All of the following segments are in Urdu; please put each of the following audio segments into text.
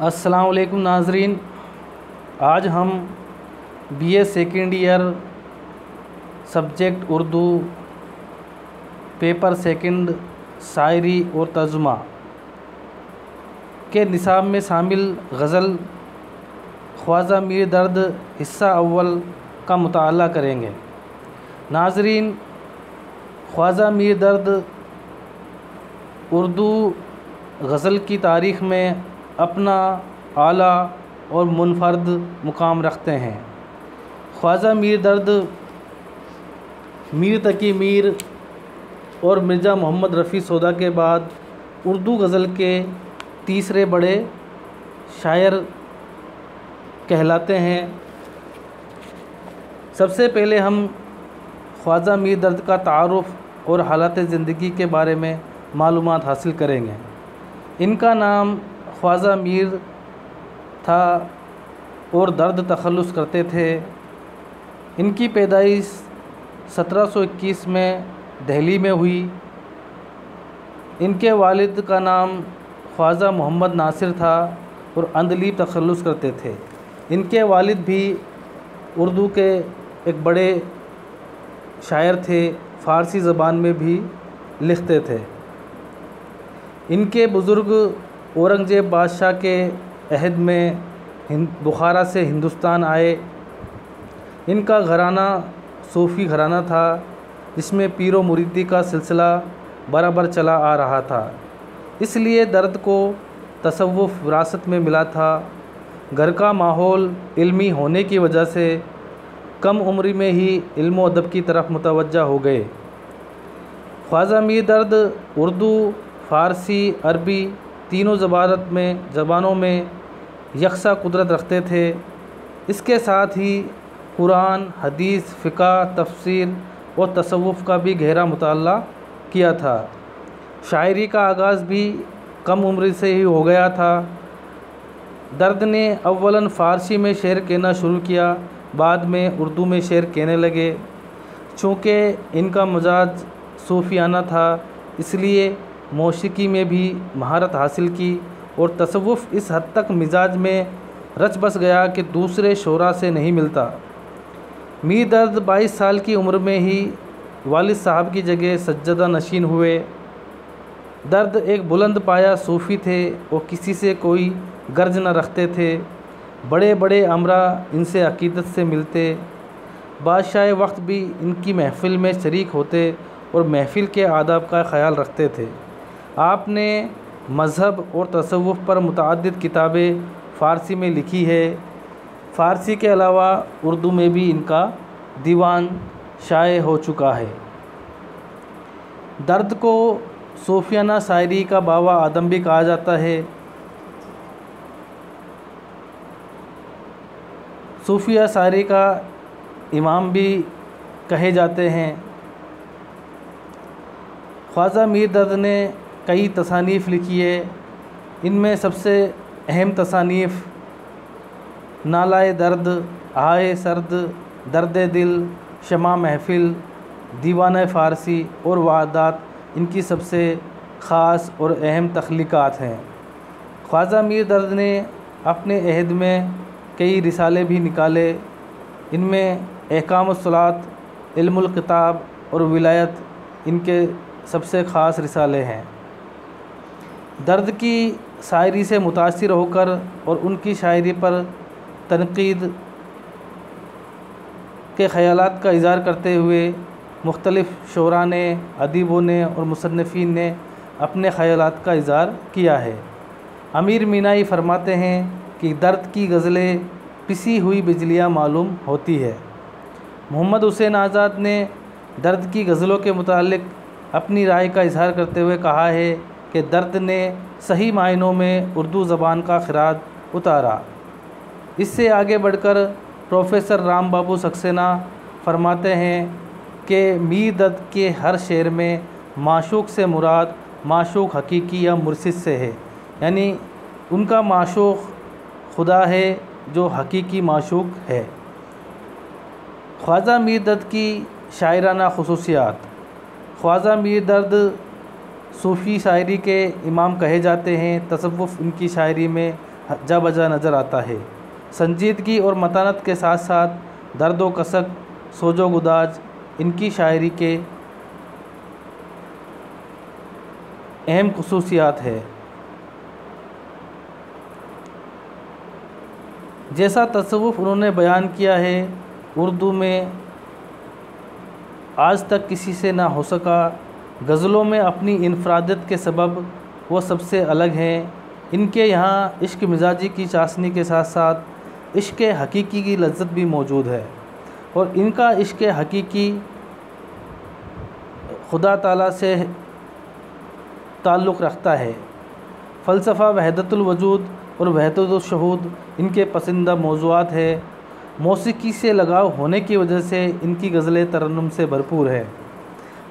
السلام علیکم ناظرین، آج ہم B A second year subject Urdu paper second شاعری اور ترجمہ کے نصاب میں شامل غزل خواجہ میر درد حصہ اول کا مطالعہ کریں گے۔ ناظرین، خواجہ میر درد اردو غزل کی تاریخ میں اپنا اعلیٰ اور منفرد مقام رکھتے ہیں۔ خواجہ میر درد میر تقی میر اور مرزا محمد رفیع سودا کے بعد اردو غزل کے تیسرے بڑے شاعر کہلاتے ہیں۔ سب سے پہلے ہم خواجہ میر درد کا تعارف اور حالات زندگی کے بارے میں معلومات حاصل کریں گے۔ ان کا نام خواجہ میر تھا اور درد تخلص کرتے تھے۔ ان کی پیدائش 1721 میں دہلی میں ہوئی۔ ان کے والد کا نام خواجہ محمد ناصر تھا اور عندلیب تخلص کرتے تھے۔ ان کے والد بھی اردو کے ایک بڑے شاعر تھے، فارسی زبان میں بھی لکھتے تھے۔ ان کے بزرگ اورنگزیب بادشاہ کے عہد میں بخارا سے ہندوستان آئے۔ ان کا گھرانہ صوفی گھرانہ تھا، جس میں پیر و مریدی کا سلسلہ برابر چلا آ رہا تھا، اس لیے درد کو تصوف وراثت میں ملا تھا۔ گھر کا ماحول علمی ہونے کی وجہ سے کم عمری میں ہی علم و ادب کی طرف متوجہ ہو گئے۔ خواجہ میر درد اردو، فارسی، عربی تینوں زبانوں میں یکساں قدرت رکھتے تھے۔ اس کے ساتھ ہی قرآن، حدیث، فقہ، تفسیر اور تصوف کا بھی گہرا مطالعہ کیا تھا۔ شاعری کا آغاز بھی کم عمری سے ہی ہو گیا تھا۔ درد نے اولاً فارسی میں شعر کہنا شروع کیا، بعد میں اردو میں شعر کہنے لگے۔ چونکہ ان کا مزاج صوفیانہ تھا، اس لیے موسیقی میں بھی مہارت حاصل کی اور تصوف اس حد تک مزاج میں رچ بس گیا کہ دوسرے شعراء سے نہیں ملتا۔ میر درد 22 سال کی عمر میں ہی والد صاحب کی جگہ سجدہ نشین ہوئے۔ درد ایک بلند پایہ صوفی تھے اور کسی سے کوئی غرض نہ رکھتے تھے۔ بڑے بڑے امراء ان سے عقیدت سے ملتے، بادشاہ وقت بھی ان کی محفل میں شریک ہوتے اور محفل کے آداب کا خیال رکھتے تھے۔ آپ نے مذہب اور تصوف پر متعدد کتابیں فارسی میں لکھی ہے۔ فارسی کے علاوہ اردو میں بھی ان کا دیوان شائع ہو چکا ہے۔ درد کو صوفیانہ شاعری کا بابا آدم بھی کہا جاتا ہے۔ صوفیہ شاعری کا امام بھی کہے جاتے ہیں۔ خواجہ میر درد نے کئی تصانیف لکھی ہے۔ ان میں سب سے اہم تصانیف نالۂ درد، آہ سرد، درد دل، شمع محفل، دیوانہ فارسی اور وحدات ان کی سب سے خاص اور اہم تخلیقات ہیں۔ خواجہ میر درد نے اپنے عہد میں کئی رسالے بھی نکالے۔ ان میں احکام الصلاۃ، علم الکتاب اور ولایت ان کے سب سے خاص رسالے ہیں۔ درد کی شاعری سے متاثر ہو کر اور ان کی شاعری پر تنقید کے خیالات کا اظہار کرتے ہوئے مختلف شعراء نے، ادیبوں نے اور مصنفین نے اپنے خیالات کا اظہار کیا ہے۔ امیر مینائی فرماتے ہیں کہ درد کی غزلیں پسی ہوئی بجلیاں معلوم ہوتی ہے۔ محمد حسین آزاد نے درد کی غزلوں کے متعلق اپنی رائے کا اظہار کرتے ہوئے کہا ہے کہ درد نے صحیح معنوں میں اردو زبان کا خراج اتارا۔ اس سے آگے بڑھ کر پروفیسر رام بابو سکسینہ فرماتے ہیں کہ میر درد کے ہر شعر میں معشوق سے مراد معشوق حقیقی یا مرشد سے ہے، یعنی ان کا معشوق خدا ہے جو حقیقی معشوق ہے۔ خواجہ میر درد کی شاعرانہ خصوصیات۔ خواجہ میر درد صوفی شاعری کے امام کہے جاتے ہیں۔ تصوف ان کی شاعری میں جا بجا نظر آتا ہے۔ سنجیدگی اور متانت کے ساتھ ساتھ درد و کسک، سوج و گداز ان کی شاعری کے اہم خصوصیات ہے۔ جیسا تصوف انہوں نے بیان کیا ہے اردو میں آج تک کسی سے نہ ہو سکا، غزلوں میں اپنی انفرادیت کے سبب وہ سب سے الگ ہیں۔ ان کے یہاں عشق مزاجی کی چاشنی کے ساتھ ساتھ عشق حقیقی کی لذت بھی موجود ہے، اور ان کا عشق حقیقی خدا تعالیٰ سے تعلق رکھتا ہے۔ فلسفہ وحدت الوجود اور وحدت الشہود ان کے پسندیدہ موضوعات ہے۔ موسیقی سے لگاؤ ہونے کی وجہ سے ان کی غزلیں ترنم سے بھرپور ہے۔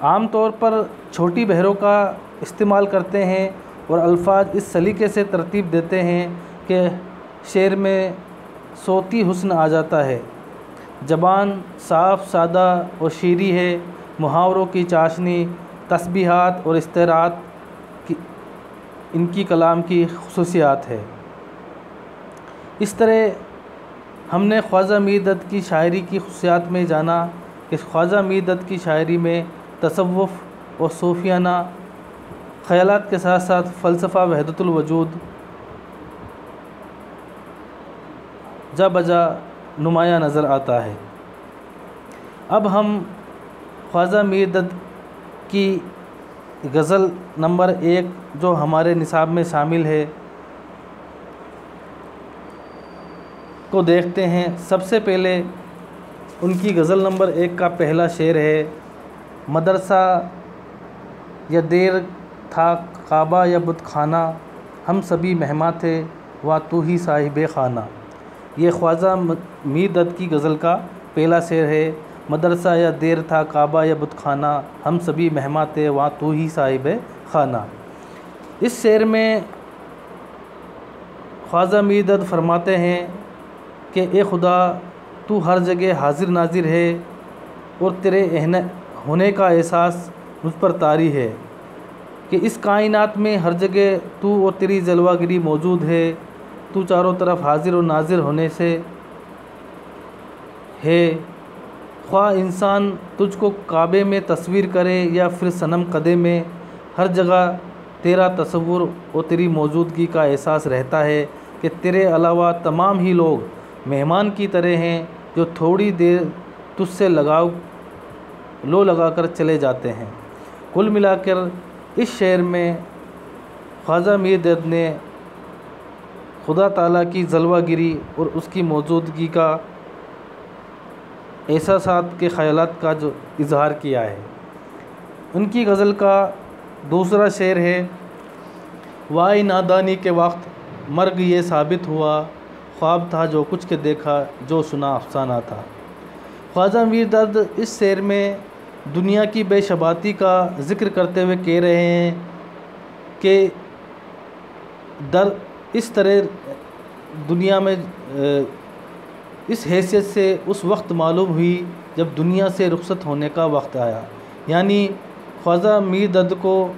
عام طور پر چھوٹی بحروں کا استعمال کرتے ہیں اور الفاظ اس سلیقے سے ترتیب دیتے ہیں کہ شعر میں صوتی حسن آ جاتا ہے۔ زبان صاف، سادہ اور شیریں ہے۔ محاوروں کی چاشنی، تسبیحات اور استعارات ان کی کلام کی خصوصیات ہے۔ اس طرح ہم نے خواجہ میر دد کی شاعری کی خصوصیات میں جانا کہ خواجہ میر دد کی شاعری میں تصوف اور صوفیانہ خیالات کے ساتھ ساتھ فلسفہ وحدت الوجود جا بجا نمایاں نظر آتا ہے۔ اب ہم خواجہ میر دد کی غزل نمبر 1 جو ہمارے نصاب میں شامل ہے کو دیکھتے ہیں۔ سب سے پہلے ان کی غزل نمبر 1 کا پہلا شعر ہے: مدرسہ یا دیر تھا کعبہ یا بت خانہ، ہم سبھی مہماں تھے وا تو ہی صاحب خانہ۔ یہ خواجہ میر دد کی غزل کا پہلا شعر ہے: مدرسہ یا دیر تھا کعبہ یا بت خانہ، ہم سبھی مہماں تھے وہاں تو ہی صاحب خانہ۔ اس شعر میں خواجہ میر دد فرماتے ہیں کہ اے خدا، تو ہر جگہ حاضر ناظر ہے اور تیرے ہونے کا احساس مجھ پر طاری ہے کہ اس کائنات میں ہر جگہ تو اور تیری جلوہ گری موجود ہے۔ تو چاروں طرف حاضر و ناظر ہونے سے ہے، خواہ انسان تجھ کو کعبے میں تصویر کرے یا پھر صنم قدے میں، ہر جگہ تیرا تصور اور تیری موجودگی کا احساس رہتا ہے کہ تیرے علاوہ تمام ہی لوگ مہمان کی طرح ہیں جو تھوڑی دیر تجھ سے لگا کر چلے جاتے ہیں۔ کل ملا کر اس شعر میں خواجہ میر دد نے خدا تعالیٰ کی جلوہ گری اور اس کی موجودگی کا احساسات کے خیالات کا جو اظہار کیا ہے۔ ان کی غزل کا دوسرا شعر ہے: وائی نادانی کے وقت مرگ یہ ثابت ہوا، خواب تھا جو کچھ کے دیکھا جو سنا افسانہ تھا۔ خواجہ میر دد اس شعر میں دنیا کی بے شباتی کا ذکر کرتے ہوئے کہہ رہے ہیں کہ اس طرح دنیا میں اس حیثیت سے اس وقت معلوم ہوئی جب دنیا سے رخصت ہونے کا وقت آیا۔ یعنی خواجہ میر دد کو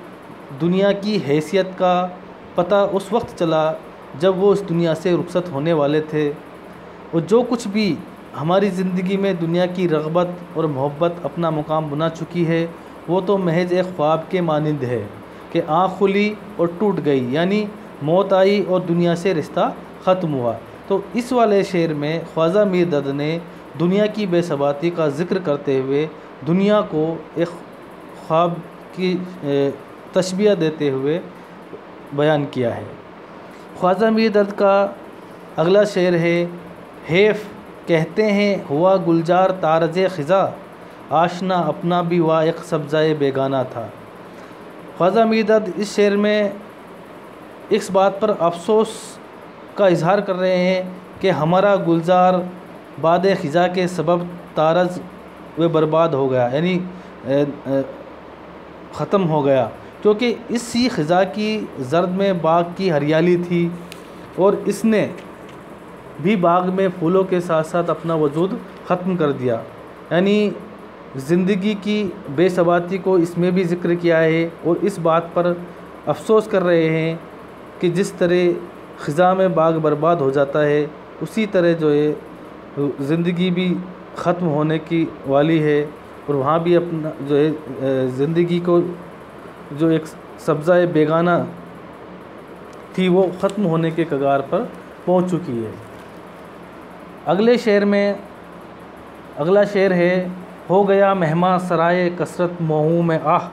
دنیا کی حیثیت کا پتہ اس وقت چلا جب وہ اس دنیا سے رخصت ہونے والے تھے، اور جو کچھ بھی ہماری زندگی میں دنیا کی رغبت اور محبت اپنا مقام بنا چکی ہے وہ تو محض ایک خواب کے مانند ہے کہ آنکھ کھلی اور ٹوٹ گئی، یعنی موت آئی اور دنیا سے رشتہ ختم ہوا۔ تو اس والے شعر میں خواجہ میر دد نے دنیا کی بے ثباتی کا ذکر کرتے ہوئے دنیا کو ایک خواب کی تشبیہ دیتے ہوئے بیان کیا ہے۔ خواجہ میر دد کا اگلا شعر ہے: حیف کہتے ہیں ہوا گلزار تارج خزاں، آشنا اپنا بھی وا ایک سبزۂ بیگانہ تھا۔ خواجہ میر دد اس شعر میں اس بات پر افسوس کا اظہار کر رہے ہیں کہ ہمارا گلزار باد خزاں کے سبب تارج و برباد ہو گیا، یعنی ختم ہو گیا، کیونکہ اسی خزاں کی زرد میں باغ کی ہریالی تھی اور اس نے بھی باغ میں پھولوں کے ساتھ ساتھ اپنا وجود ختم کر دیا۔ یعنی زندگی کی بے ثباتی کو اس میں بھی ذکر کیا ہے اور اس بات پر افسوس کر رہے ہیں کہ جس طرح خزاں میں باغ برباد ہو جاتا ہے، اسی طرح جو ہے زندگی بھی ختم ہونے کی والی ہے، اور وہاں بھی اپنا جو ہے زندگی کو جو ایک سبزہ بیگانہ تھی وہ ختم ہونے کے کگار پر پہنچ چکی ہے۔ اگلا شعر ہے: ہو گیا مہماں سرائے کثرت موہوں میں آہ،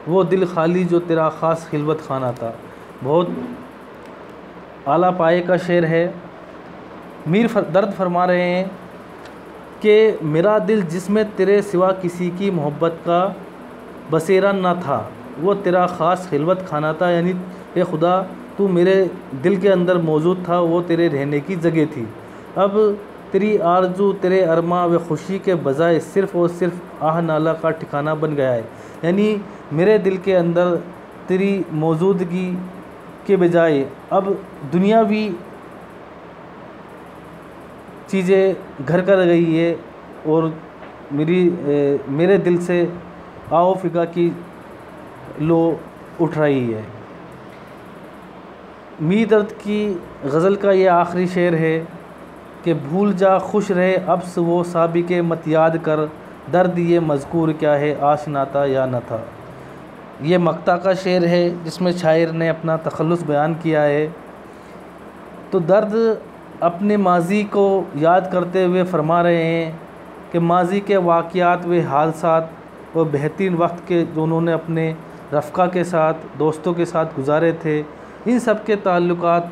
وہ دل خالی جو تیرا خاص خلوت خانہ تھا۔ بہت اعلیٰ پائے کا شعر ہے۔ میر درد فرما رہے ہیں کہ میرا دل جس میں تیرے سوا کسی کی محبت کا بسیرا نہ تھا، وہ تیرا خاص خلوت خانہ تھا، یعنی اے خدا تو میرے دل کے اندر موجود تھا، وہ تیرے رہنے کی جگہ تھی۔ اب تیری آرزو، تیرے ارماں و خوشی کے بجائے صرف اور صرف آہ نالہ کا ٹھکانہ بن گیا ہے، یعنی میرے دل کے اندر تیری موجودگی کے بجائے اب دنیاوی چیزیں گھر کر گئی ہے، اور میرے دل سے آہ و فغاں کی لو اٹھ رہی ہے۔ میر درد کی غزل کا یہ آخری شعر ہے کہ بھول جا خوش رہے اب سے وہ سابق مت یاد کر، درد یہ مذکور کیا ہے آشنا تھا یا نہ تھا۔ یہ مقطع کا شعر ہے جس میں شاعر نے اپنا تخلص بیان کیا ہے۔ تو درد اپنے ماضی کو یاد کرتے ہوئے فرما رہے ہیں کہ ماضی کے واقعات و حادثات و بہترین وقت کے جو انہوں نے اپنے رفقا کے ساتھ، دوستوں کے ساتھ گزارے تھے، ان سب کے تعلقات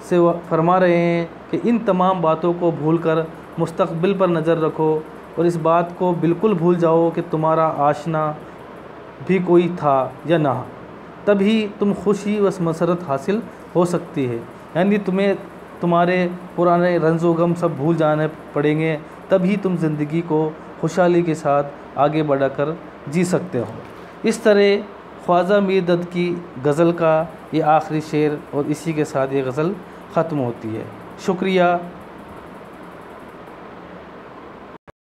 سے وہ فرما رہے ہیں کہ ان تمام باتوں کو بھول کر مستقبل پر نظر رکھو، اور اس بات کو بالکل بھول جاؤ کہ تمہارا آشنا بھی کوئی تھا یا نہ، تبھی تم خوشی و مسرت حاصل ہو سکتی ہے، یعنی تمہیں تمہارے پرانے رنج و غم سب بھول جانے پڑیں گے، تبھی تم زندگی کو خوشحالی کے ساتھ آگے بڑھا کر جی سکتے ہو۔ اس طرح خواجہ میر درد کی غزل کا یہ آخری شعر، اور اسی کے ساتھ یہ غزل ختم ہوتی ہے۔ شکریہ۔